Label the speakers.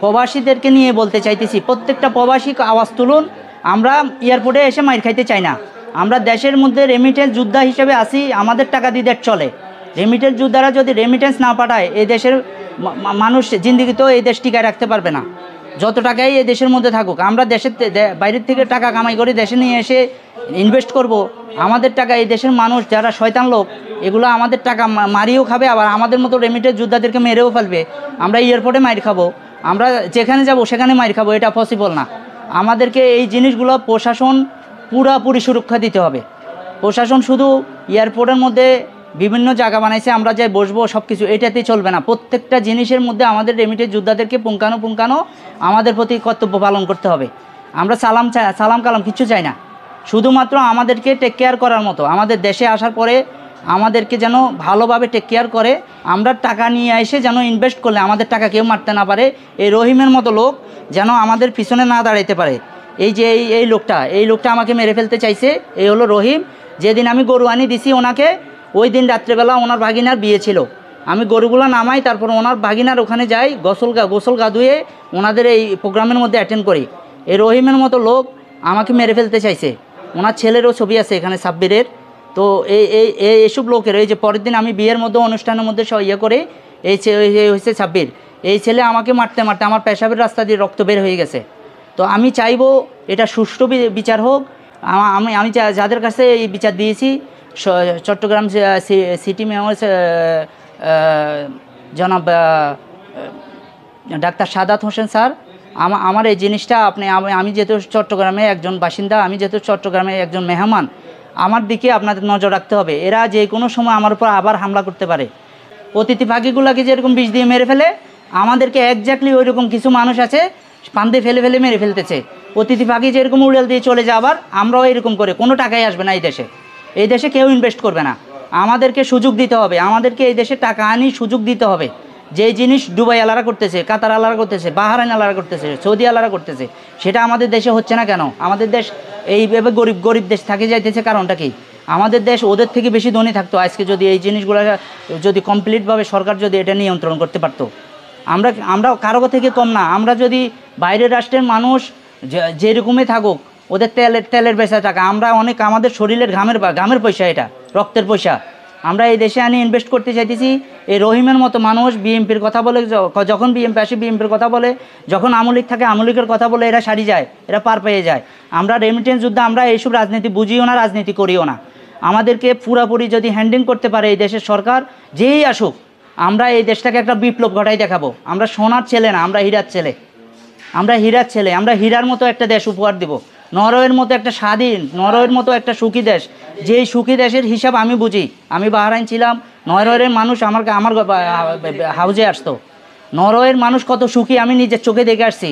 Speaker 1: প্রবাসীদেরকে নিয়ে বলতে চাইতেছি, প্রত্যেকটা প্রবাসী আওয়াজ তুলুন। আমরা এয়ারপোর্টে এসে মাইর খাইতে চাই না। আমরা দেশের মধ্যে রেমিটেন্স যোদ্ধা হিসেবে আসি, আমাদের টাকা দিয়ে দেশ চলে। রেমিটেন্স যোদ্ধারা যদি রেমিটেন্স না পাঠায়, এই দেশের মানুষ জিন্দিগিতেও এই দেশ টিকায় রাখতে পারবে না, যত টাকাই এই দেশের মধ্যে থাকুক। আমরা দেশের বাইরের থেকে টাকা কামাই করে দেশে নিয়ে এসে ইনভেস্ট করব, আমাদের টাকা এই দেশের মানুষ যারা শয়তান লোক, এগুলো আমাদের টাকা মারিয়েও খাবে, আবার আমাদের মতো রেমিটেন্স যোদ্ধাদেরকে মেরেও ফেলবে। আমরা এয়ারপোর্টে মাইর খাবো, আমরা যেখানে যাব সেখানে মাইর খাবো, এটা পসিবল না। আমাদেরকে এই জিনিসগুলো প্রশাসন পুরাপুরি সুরক্ষা দিতে হবে। প্রশাসন শুধু এয়ারপোর্টের মধ্যে বিভিন্ন জায়গা বানাইছে, আমরা যাই বসবো সব কিছু, এটাতেই চলবে না। প্রত্যেকটা জিনিসের মধ্যে আমাদের রেমিটেন্স যোদ্ধাদেরকে পুঙ্খানো আমাদের প্রতি কর্তব্য পালন করতে হবে। আমরা সালাম কালাম কিচ্ছু চাই না, শুধুমাত্র আমাদেরকে টেক কেয়ার করার মতো। আমাদের দেশে আসার পরে আমাদেরকে যেন ভালোভাবে টেক কেয়ার করে, আমরা টাকা নিয়ে এসে যেন ইনভেস্ট করলে আমাদের টাকা কেউ মারতে না পারে। এই রহিমের মতো লোক যেন আমাদের পিছনে না দাঁড়াইতে পারে। এই যে এই লোকটা আমাকে মেরে ফেলতে চাইছে, এই হলো রহিম। যেদিন আমি গরু আনি দিছি ওনাকে, ওই দিন রাত্রেবেলা ওনার ভাগিনার বিয়ে ছিল। আমি গরুগুলো নামাই, তারপর ওনার ভাগিনার ওখানে যাই, গোসল গা ধুয়ে ওনাদের এই প্রোগ্রামের মধ্যে অ্যাটেন্ড করি। এই রহিমের মতো লোক আমাকে মেরে ফেলতে চাইছে। ওনার ছেলেরও ছবি আছে এখানে, সাব্বিরের। তো এইসব লোকের, এই যে পরের দিন আমি বিয়ের মধ্যে অনুষ্ঠানের মধ্যে ইয়ে করে, এই হচ্ছে সাব্বির, এই ছেলে আমাকে মারতে আমার পেশাবের রাস্তা দিয়ে রক্ত বের হয়ে গেছে। তো আমি চাইবো এটা সুষ্ঠু বিচার হোক। আমি যাদের কাছে এই বিচার দিয়েছি, চট্টগ্রাম সিটি মেয়র জনাব ডাক্তার সাদাত হোসেন স্যার, আমার এই জিনিসটা আমি যেহেতু চট্টগ্রামে একজন বাসিন্দা, আমি যেহেতু চট্টগ্রামে একজন মেহমান, আমার দিকে আপনাদের নজর রাখতে হবে। এরা যে কোনো সময় আমার উপর আবার হামলা করতে পারে। অতিথি পাখিগুলোকে যেরকম বিষ দিয়ে মেরে ফেলে, আমাদেরকে একজাক্টলি ওই রকম কিছু মানুষ আছে পান্দে ফেলে মেরে ফেলতেছে। অতিথি পাখি যেরকম উড়াল দিয়ে চলে যায়, আবার আমরাও এরকম করে কোনো টাকাই আসবে না এই দেশে কেউ ইনভেস্ট করবে না। আমাদেরকে সুযোগ দিতে হবে, আমাদেরকে এই দেশে টাকা আনি সুযোগ দিতে হবে। যে জিনিস দুবাই আলারা করতেছে, কাতার আলারা করতেছে, বাহারাইন আলারা করতেছে, সৌদি আলারা করতেছে, সেটা আমাদের দেশে হচ্ছে না কেন? আমাদের দেশ এইভাবে গরিব দেশ থাকে যাইতেছে, কারণটা কি? আমাদের দেশ ওদের থেকে বেশি ধনী থাকতো আজকে, যদি এই জিনিসগুলো যদি কমপ্লিটভাবে সরকার যদি এটা নিয়ন্ত্রণ করতে পারতো। আমরা কারো থেকে কম না। আমরা যদি বাইরের রাষ্ট্রের মানুষ যেরকমই থাকুক, ওদের তেলের বেচা টাকা, আমরা অনেক আমাদের শরীরের ঘামের পয়সা, এটা রক্তের পয়সা, আমরা এই দেশে আনি ইনভেস্ট করতে চাইতেছি। এই রহিমের মতো মানুষ বিএমপির কথা বলে, যখন বিএমপি আসে বিএমপির কথা বলে, যখন আওয়ামী লীগ থাকে আওয়ামী লীগের কথা বলে, এরা সারি যায়, এরা পার পেয়ে যায়। আমরা রেমিটেন্স যুদ্ধ, আমরা এইসব রাজনীতি বুঝিও না, রাজনীতি করিও না। আমাদেরকে পুরাপুরি যদি হ্যান্ডলিং করতে পারে এই দেশের সরকার, যেই আসুক, আমরা এই দেশটাকে একটা বিপ্লব ঘটাই দেখাবো। আমরা সোনার ছেলে না, আমরা হীরার ছেলে। আমরা হীরার মতো একটা দেশ উপহার দেব। নরওয়ের মতো একটা স্বাধীন, নরওয়ের মতো একটা সুখী দেশ, যেই সুখী দেশের হিসাব আমি বুঝি। আমি বাহরাইন ছিলাম, নরওয়ের মানুষ আমার হাউজে আসতো। নরওয়ের মানুষ কত সুখী আমি নিজের চোখে দেখে আসছি।